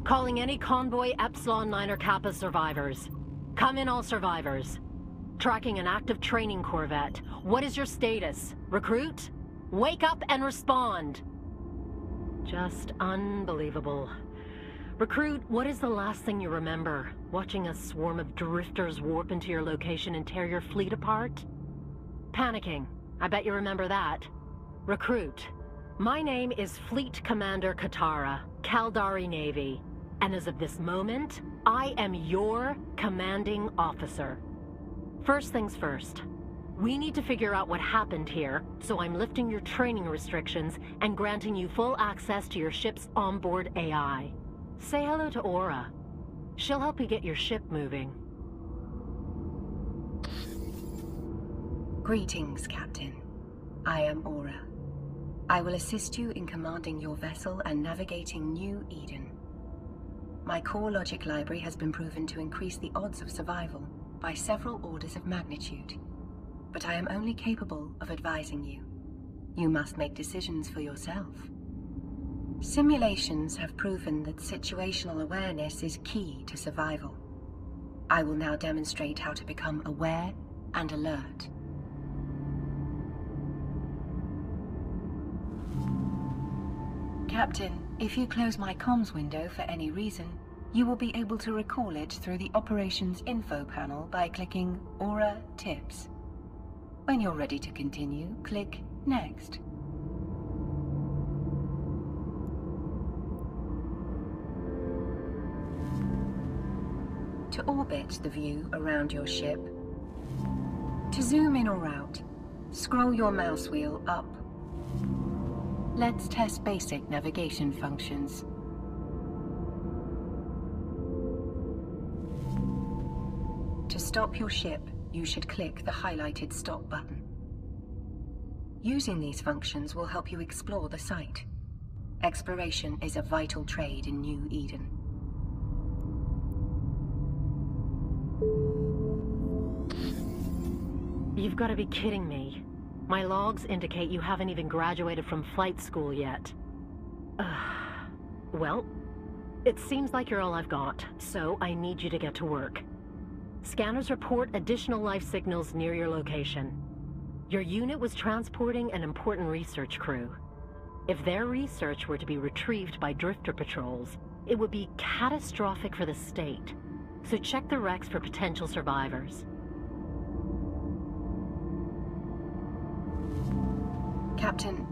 Calling any convoy Epsilon 9 or Kappa survivors. Come in, all survivors. Tracking an active training corvette. What is your status? Recruit? Wake up and respond. Just unbelievable. Recruit, what is the last thing you remember? Watching a swarm of drifters warp into your location and tear your fleet apart? Panicking. I bet you remember that. Recruit, my name is Fleet Commander Katara, Caldari Navy. And as of this moment, I am your commanding officer. First things first. We need to figure out what happened here, so I'm lifting your training restrictions and granting you full access to your ship's onboard AI. Say hello to Aura. She'll help you get your ship moving. Greetings, Captain. I am Aura. I will assist you in commanding your vessel and navigating New Eden. My core logic library has been proven to increase the odds of survival by several orders of magnitude. But I am only capable of advising you. You must make decisions for yourself. Simulations have proven that situational awareness is key to survival. I will now demonstrate how to become aware and alert. Captain, if you close my comms window for any reason, you will be able to recall it through the Operations Info panel by clicking Aura Tips. When you're ready to continue, click Next. To orbit the view around your ship, to zoom in or out, scroll your mouse wheel up. Let's test basic navigation functions. To stop your ship, you should click the highlighted stop button. Using these functions will help you explore the site. Exploration is a vital trade in New Eden. You've got to be kidding me. My logs indicate you haven't even graduated from flight school yet. Well, It seems like you're all I've got, so I need you to get to work. Scanners report additional life signals near your location. Your unit was transporting an important research crew. If their research were to be retrieved by drifter patrols, it would be catastrophic for the state. So check the wrecks for potential survivors. Captain,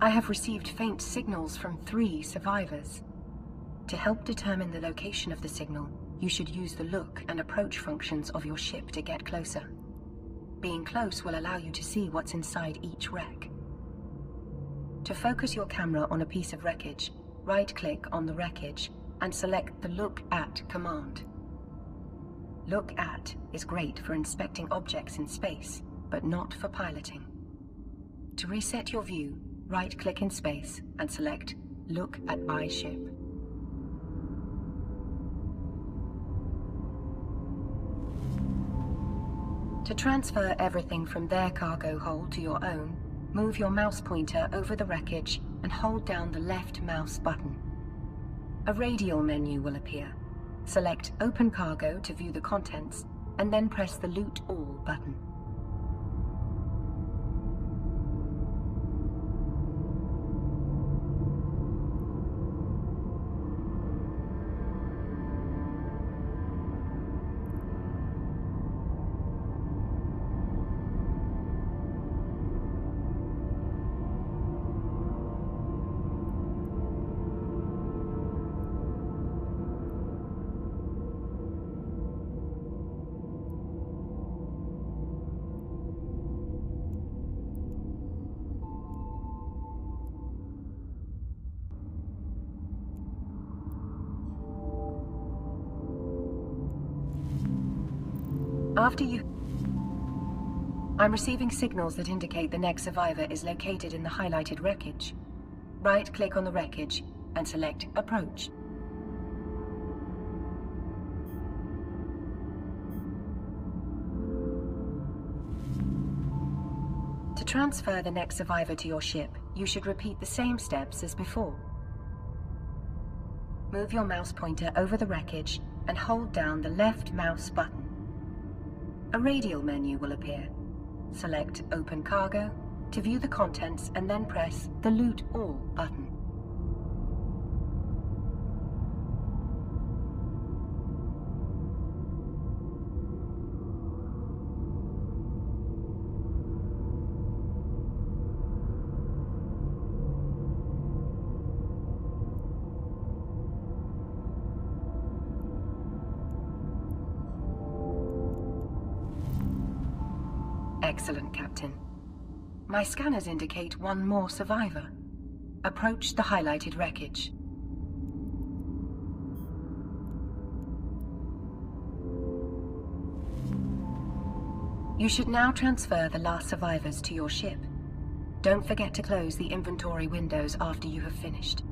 I have received faint signals from 3 survivors. To help determine the location of the signal, you should use the look and approach functions of your ship to get closer. Being close will allow you to see what's inside each wreck. To focus your camera on a piece of wreckage, right-click on the wreckage and select the Look At command. Look At is great for inspecting objects in space, but not for piloting. To reset your view, right-click in space and select Look at My Ship. To transfer everything from their cargo hold to your own, move your mouse pointer over the wreckage and hold down the left mouse button. A radial menu will appear. Select Open Cargo to view the contents, and then press the Loot All button. I'm receiving signals that indicate the next survivor is located in the highlighted wreckage. Right-click on the wreckage and select Approach. To transfer the next survivor to your ship, you should repeat the same steps as before. Move your mouse pointer over the wreckage and hold down the left mouse button. A radial menu will appear. Select Open Cargo to view the contents and then press the Loot All button. Excellent, Captain. My scanners indicate one more survivor. Approach the highlighted wreckage. You should now transfer the last survivors to your ship. Don't forget to close the inventory windows after you have finished.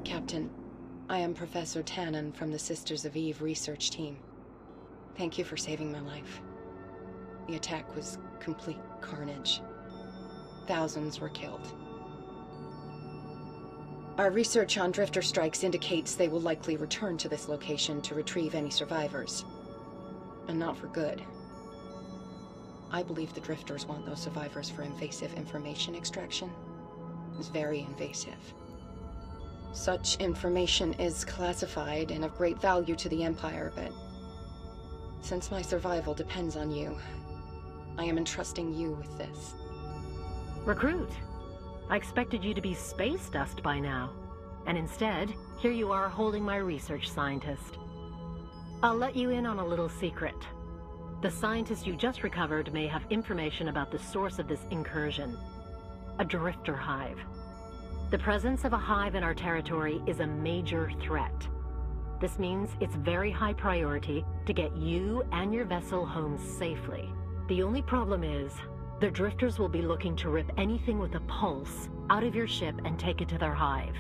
Captain, I am Professor Tannen from the Sisters of E.V.E. research team. Thank you for saving my life. The attack was complete carnage. Thousands were killed. Our research on drifter strikes indicates they will likely return to this location to retrieve any survivors. And not for good. I believe the drifters want those survivors for invasive information extraction. It's very invasive. Such information is classified and of great value to the Empire, but since my survival depends on you, I am entrusting you with this. Recruit, I expected you to be space dust by now. And instead, here you are holding my research scientist. I'll let you in on a little secret. The scientist you just recovered may have information about the source of this incursion. A drifter hive. The presence of a hive in our territory is a major threat. This means it's very high priority to get you and your vessel home safely. The only problem is, the drifters will be looking to rip anything with a pulse out of your ship and take it to their hive.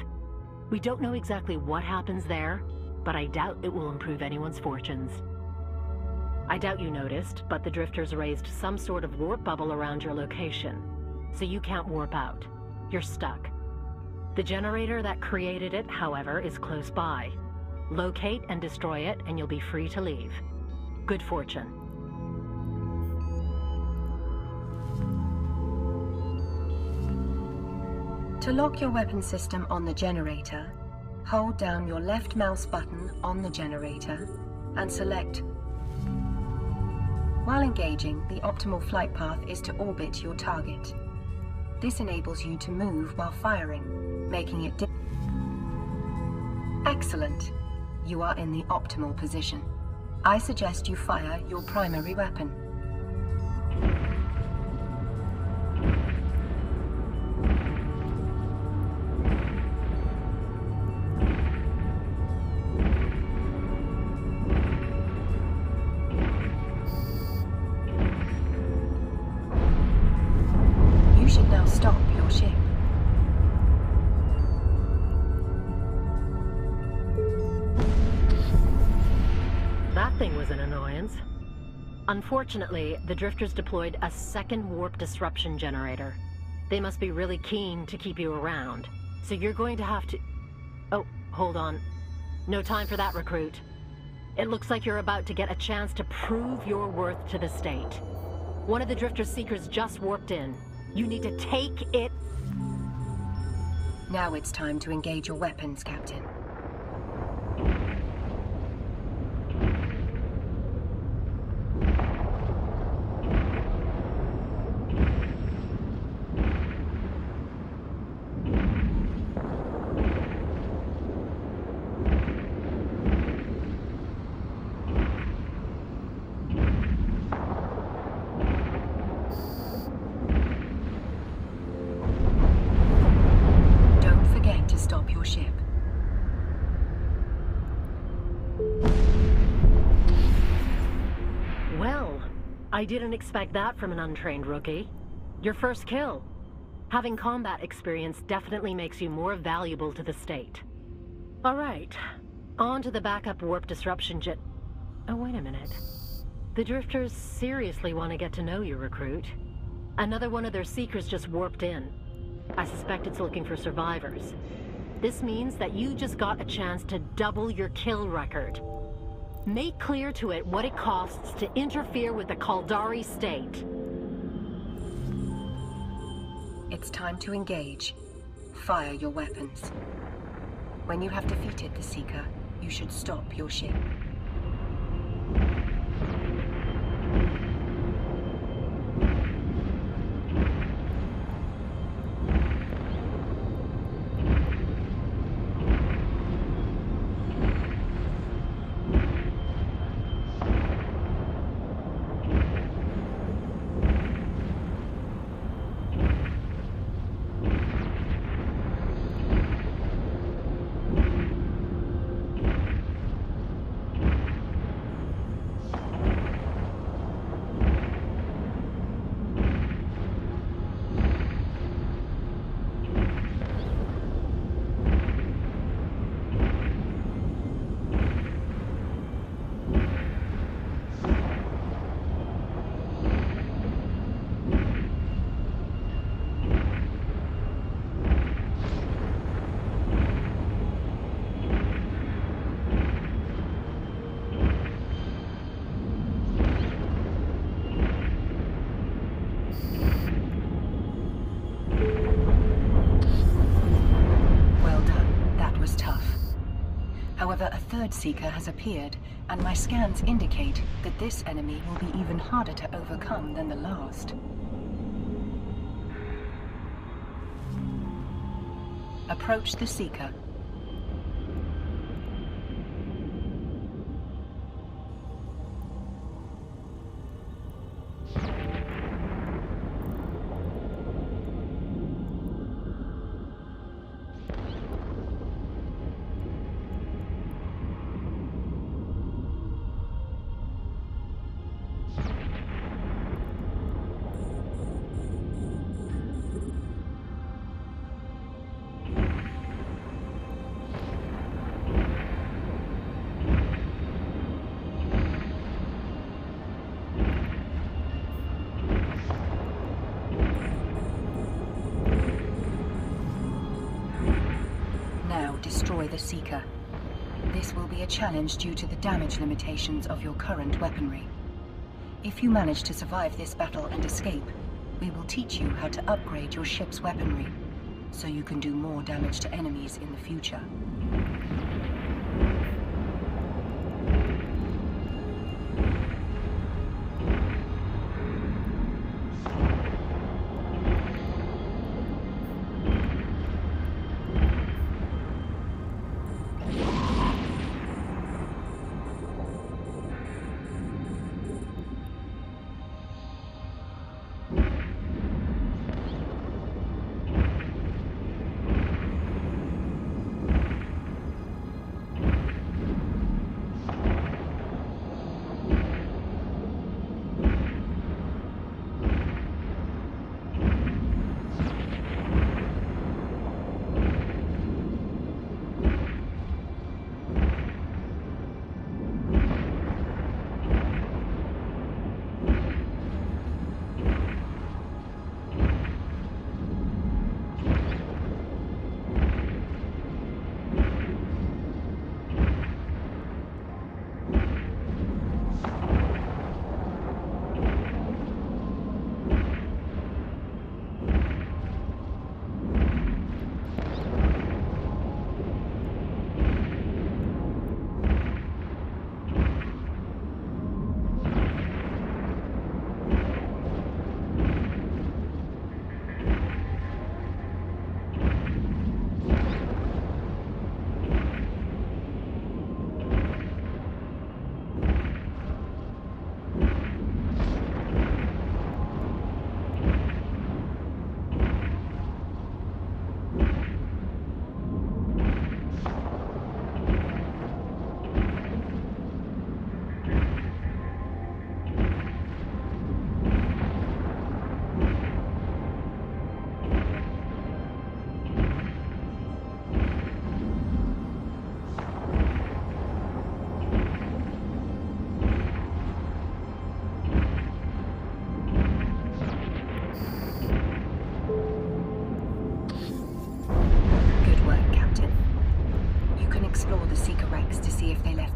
We don't know exactly what happens there, but I doubt it will improve anyone's fortunes. I doubt you noticed, but the drifters raised some sort of warp bubble around your location, so you can't warp out. You're stuck. The generator that created it, however, is close by. Locate and destroy it, and you'll be free to leave. Good fortune. To lock your weapon system on the generator, hold down your left mouse button on the generator and select. While engaging, the optimal flight path is to orbit your target. This enables you to move while firing, making it Excellent. You are in the optimal position. I suggest you fire your primary weapon. You should now stop your ship. That thing was an annoyance. Unfortunately, the drifters deployed a second warp disruption generator. They must be really keen to keep you around, so you're going to have to... Oh, hold on. No time for that, recruit. It looks like you're about to get a chance to prove your worth to the state. One of the drifter seekers just warped in. You need to take it... Now it's time to engage your weapons, Captain. Stop your ship. Well, I didn't expect that from an untrained rookie. Your first kill. Having combat experience definitely makes you more valuable to the state. All right, on to the backup warp disruption jet. Oh, wait a minute. The drifters seriously want to get to know you, recruit. Another one of their seekers just warped in. I suspect it's looking for survivors. This means that you just got a chance to double your kill record. Make clear to it what it costs to interfere with the Caldari state. It's time to engage. Fire your weapons. When you have defeated the Seeker, you should stop your ship. However, a third Seeker has appeared, and my scans indicate that this enemy will be even harder to overcome than the last. Approach the Seeker. with a Seeker. This will be a challenge due to the damage limitations of your current weaponry. If you manage to survive this battle and escape, we will teach you how to upgrade your ship's weaponry, so you can do more damage to enemies in the future.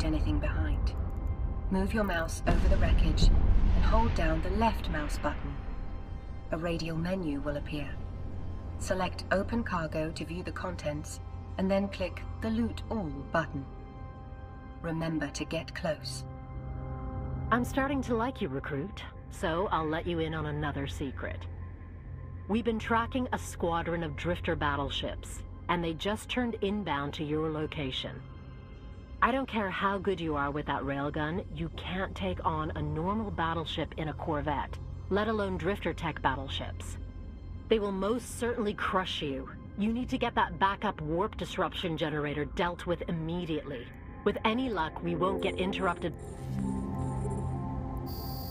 Anything behind. Move your mouse over the wreckage and hold down the left mouse button. A radial menu will appear. Select Open Cargo to view the contents, and then click the Loot All button. Remember to get close. I'm starting to like you, Recruit, so I'll let you in on another secret. We've been tracking a squadron of drifter battleships, and they just turned inbound to your location. I don't care how good you are with that railgun, you can't take on a normal battleship in a corvette, let alone drifter tech battleships. They will most certainly crush you. You need to get that backup warp disruption generator dealt with immediately. With any luck, we won't get interrupted.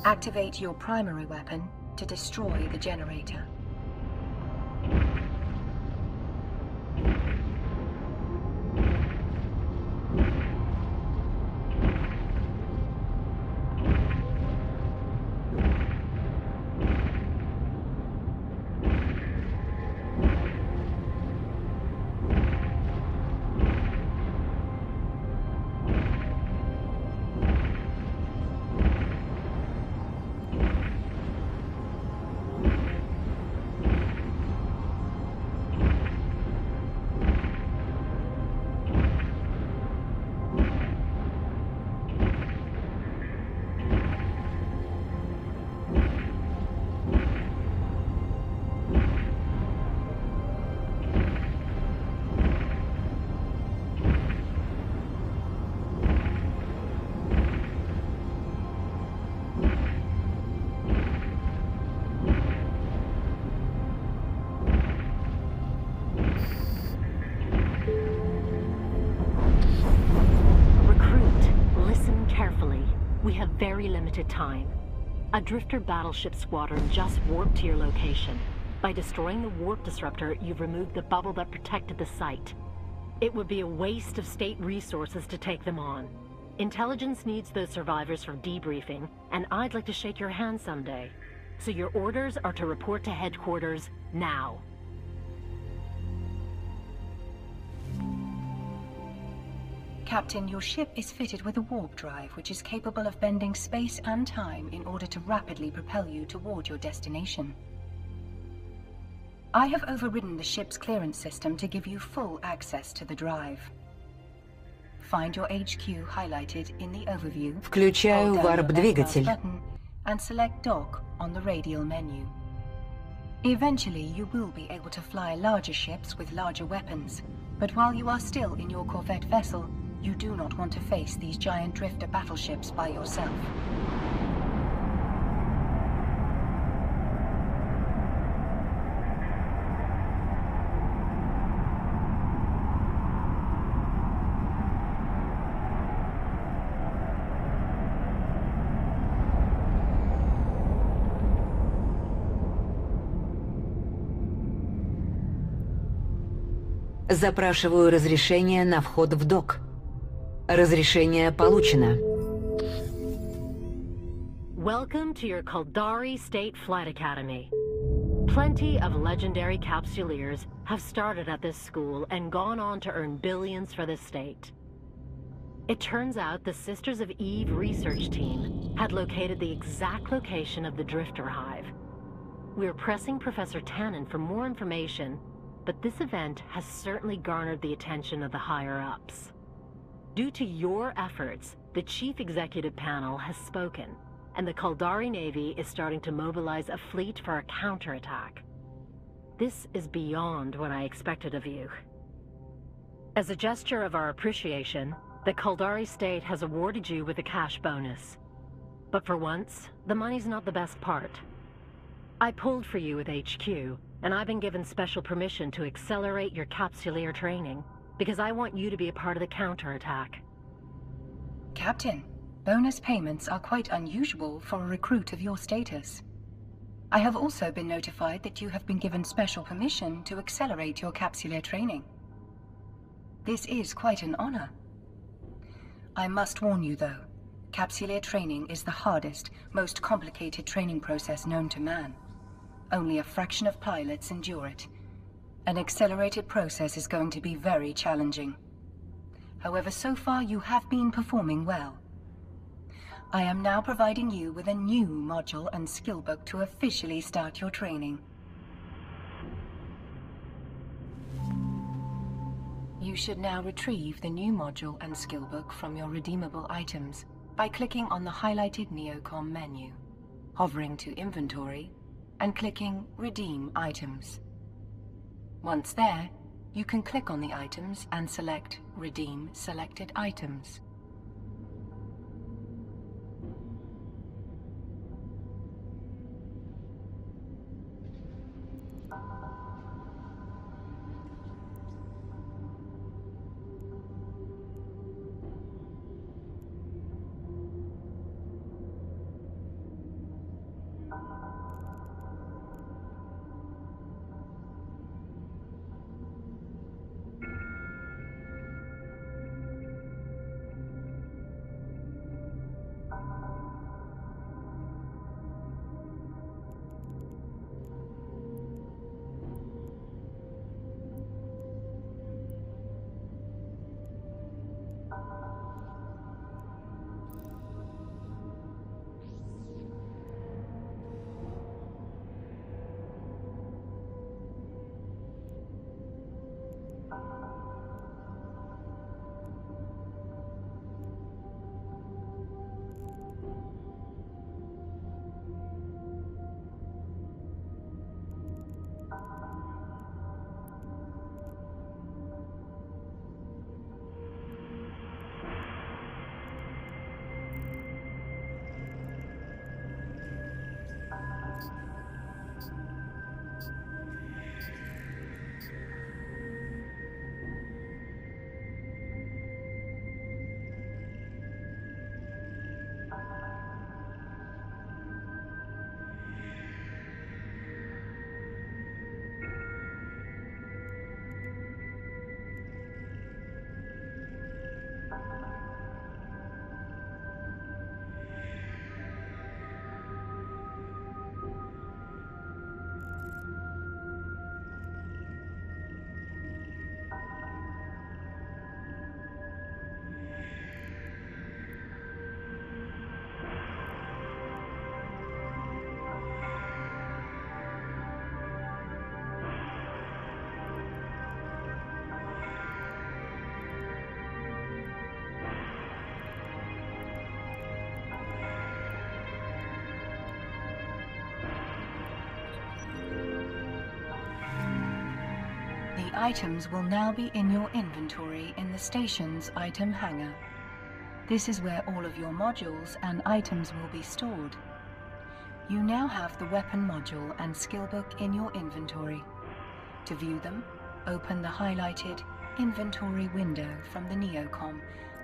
Activate your primary weapon to destroy the generator. Very limited time. A drifter battleship squadron just warped to your location. By destroying the warp disruptor, you've removed the bubble that protected the site. It would be a waste of state resources to take them on. Intelligence needs those survivors for debriefing, and I'd like to shake your hand someday. So your orders are to report to headquarters now. Captain, your ship is fitted with a warp drive which is capable of bending space and time in order to rapidly propel you toward your destination. I have overridden the ship's clearance system to give you full access to the drive. Find your HQ highlighted in the overview. Включаю варп-двигатель. And select dock on the radial menu. Eventually, you will be able to fly larger ships with larger weapons, but while you are still in your corvette vessel, you do not want to face these giant drifter battleships by yourself. Запрашиваю разрешение на вход в док. Разрешение получено. Welcome to your Caldari State Flight Academy. Plenty of legendary capsuleers have started at this school and gone on to earn billions for the state. It turns out the Sisters of E.V.E research team had located the exact location of the Drifter Hive. We are pressing Professor Tannen for more information, but this event has certainly garnered the attention of the higher-ups. Due to your efforts, the Chief Executive Panel has spoken, and the Caldari Navy is starting to mobilize a fleet for a counterattack. This is beyond what I expected of you. As a gesture of our appreciation, the Caldari State has awarded you with a cash bonus. But for once, the money's not the best part. I pulled for you with HQ, and I've been given special permission to accelerate your capsuleer training, because I want you to be a part of the counterattack. Captain, bonus payments are quite unusual for a recruit of your status. I have also been notified that you have been given special permission to accelerate your capsuleer training. This is quite an honor. I must warn you though, capsuleer training is the hardest, most complicated training process known to man. Only a fraction of pilots endure it. An accelerated process is going to be very challenging. However, so far you have been performing well. I am now providing you with a new module and skill book to officially start your training. You should now retrieve the new module and skill book from your redeemable items by clicking on the highlighted Neocom menu, hovering to Inventory, and clicking Redeem Items. Once there, you can click on the items and select Redeem Selected Items. items will now be in your inventory in the station's item hangar. This is where all of your modules and items will be stored. You now have the weapon module and skill book in your inventory. To view them, open the highlighted inventory window from the Neocom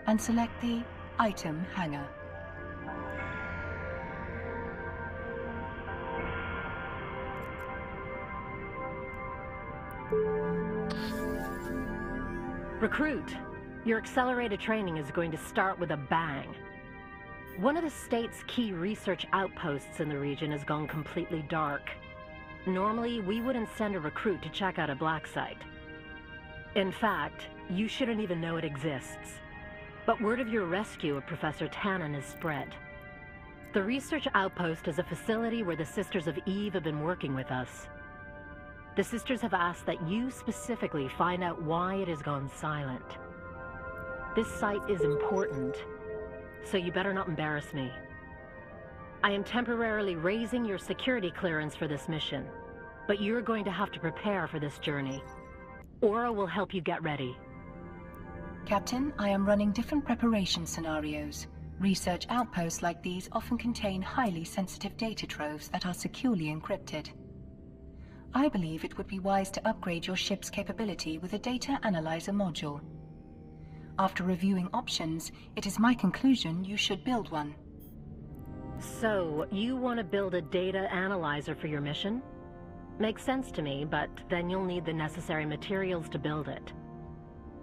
and select the item hangar. Recruit, your accelerated training is going to start with a bang. One of the state's key research outposts in the region has gone completely dark. Normally, we wouldn't send a recruit to check out a black site. In fact, you shouldn't even know it exists. But word of your rescue of Professor Tannen has spread. The research outpost is a facility where the Sisters of E.V.E have been working with us. The Sisters have asked that you specifically find out why it has gone silent. This site is important, so you better not embarrass me. I am temporarily raising your security clearance for this mission, but you're going to have to prepare for this journey. Aura will help you get ready. Captain, I am running different preparation scenarios. Research outposts like these often contain highly sensitive data troves that are securely encrypted. I believe it would be wise to upgrade your ship's capability with a data analyzer module. After reviewing options, it is my conclusion you should build one. So, you want to build a data analyzer for your mission? Makes sense to me, but then you'll need the necessary materials to build it.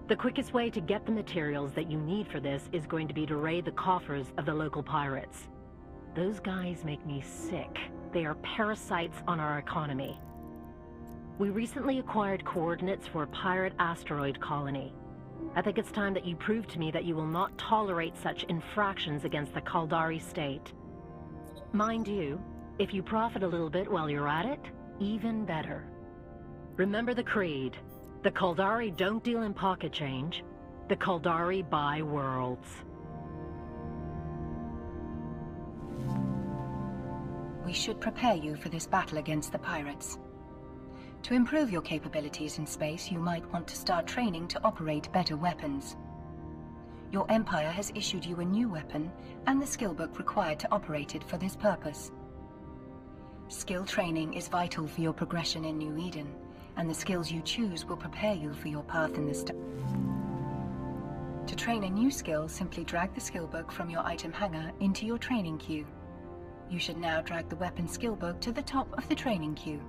The quickest way to get the materials that you need for this is going to be to raid the coffers of the local pirates. Those guys make me sick. They are parasites on our economy. We recently acquired coordinates for a pirate asteroid colony. I think it's time that you prove to me that you will not tolerate such infractions against the Caldari state. Mind you, if you profit a little bit while you're at it, even better. Remember the creed. The Caldari don't deal in pocket change. The Caldari buy worlds. We should prepare you for this battle against the pirates. To improve your capabilities in space, you might want to start training to operate better weapons. Your Empire has issued you a new weapon and the skill book required to operate it for this purpose. Skill training is vital for your progression in New Eden, and the skills you choose will prepare you for your path in this. To train a new skill, simply drag the skill book from your item hangar into your training queue. You should now drag the weapon skill book to the top of the training queue.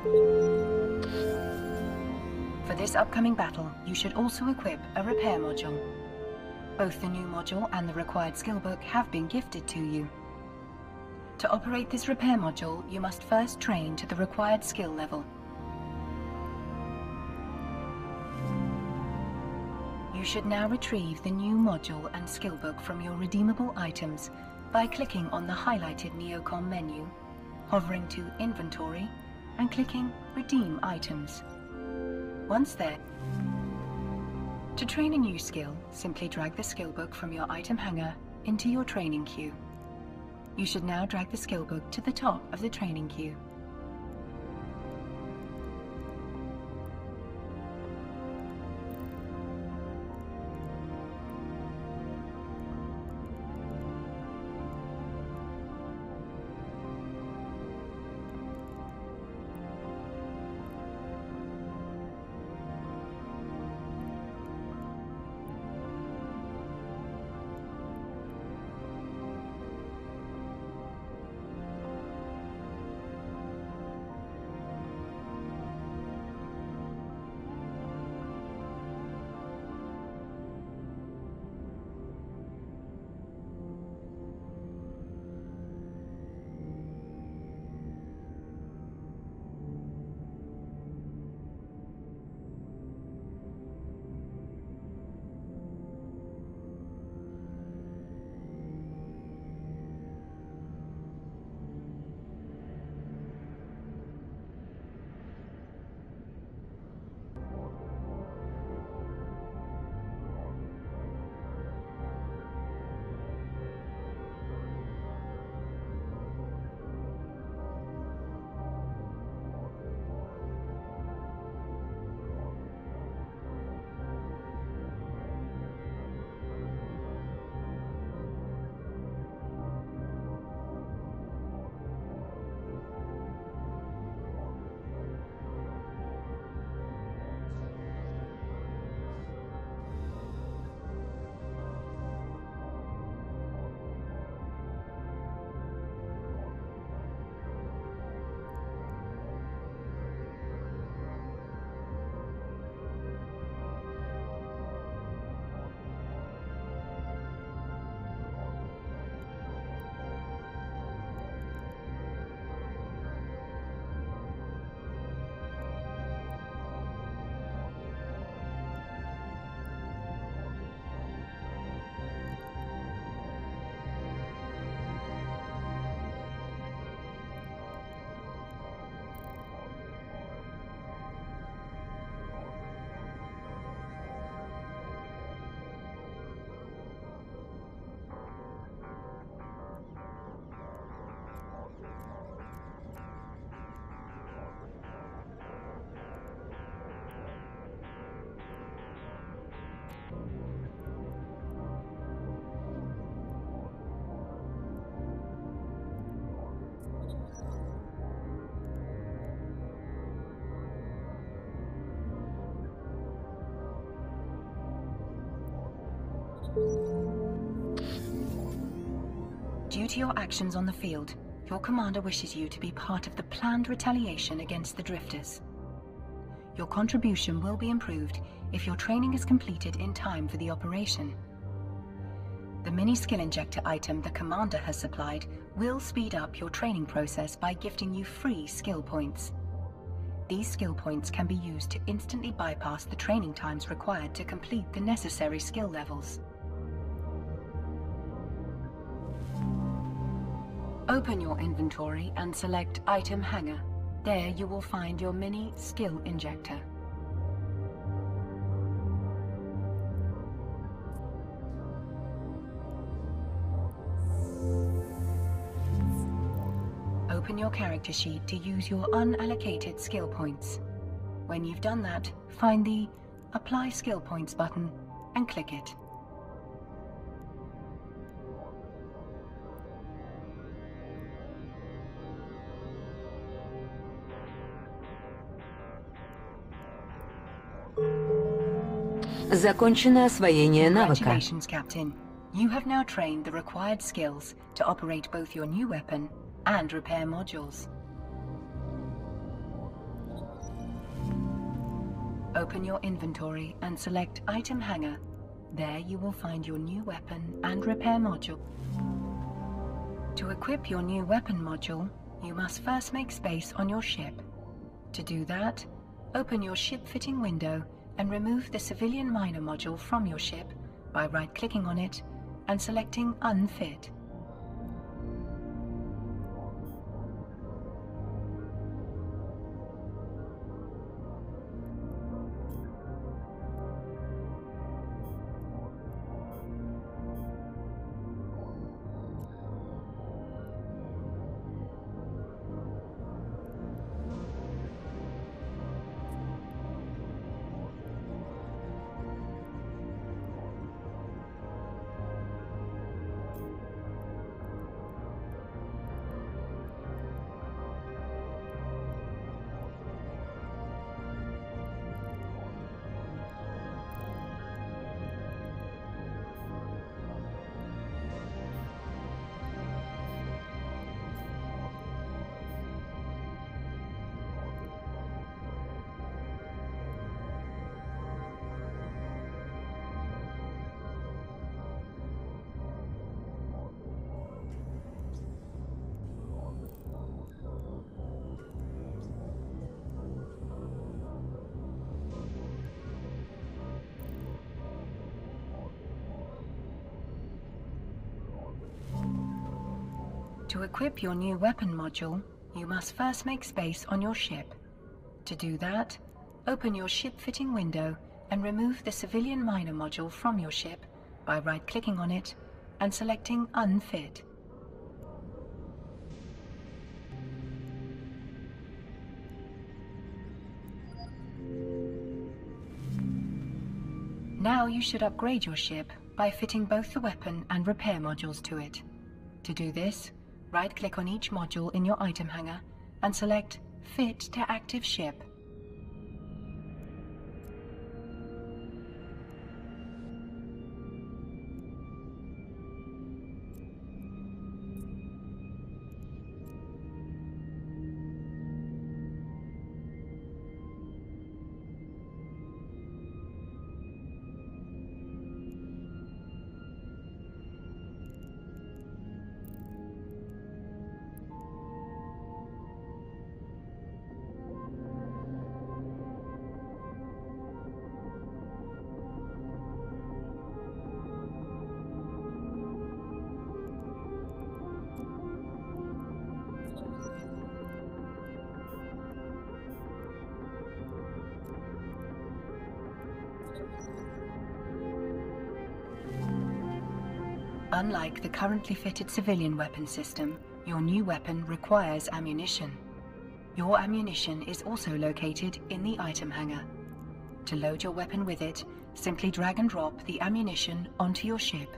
For this upcoming battle, you should also equip a repair module. Both the new module and the required skill book have been gifted to you. To operate this repair module, you must first train to the required skill level. You should now retrieve the new module and skill book from your redeemable items by clicking on the highlighted Neocom menu, hovering to Inventory, and clicking Redeem Items. Once there, to train a new skill, simply drag the skill book from your item hanger into your training queue. You should now drag the skill book to the top of the training queue. Due to your actions on the field, your commander wishes you to be part of the planned retaliation against the Drifters. Your contribution will be improved if your training is completed in time for the operation. The mini skill injector item the commander has supplied will speed up your training process by gifting you free skill points. These skill points can be used to instantly bypass the training times required to complete the necessary skill levels. Open your inventory and select Item Hanger. There you will find your mini skill injector. Open your character sheet to use your unallocated skill points. When you've done that, find the Apply Skill Points button and click it. Закончено освоение навыка. Congratulations, Captain. You have now trained the required skills to operate both your new weapon and repair modules. Open your inventory and select Item Hanger. There you will find your new weapon and repair module. To equip your new weapon module, you must first make space on your ship. To do that, open your ship fitting window and remove the civilian miner module from your ship by right-clicking on it and selecting Unfit. To equip your new weapon module, you must first make space on your ship. To do that, open your ship fitting window and remove the civilian miner module from your ship by right-clicking on it and selecting Unfit. Now you should upgrade your ship by fitting both the weapon and repair modules to it. To do this, right-click on each module in your item hanger and select Fit to Active Ship. Unlike the currently fitted civilian weapon system, your new weapon requires ammunition. Your ammunition is also located in the item hanger. To load your weapon with it, simply drag and drop the ammunition onto your ship.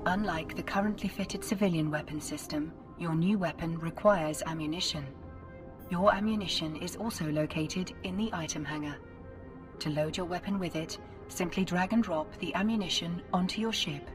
Unlike the currently fitted civilian weapon system, your new weapon requires ammunition. Your ammunition is also located in the item hangar. To load your weapon with it, simply drag and drop the ammunition onto your ship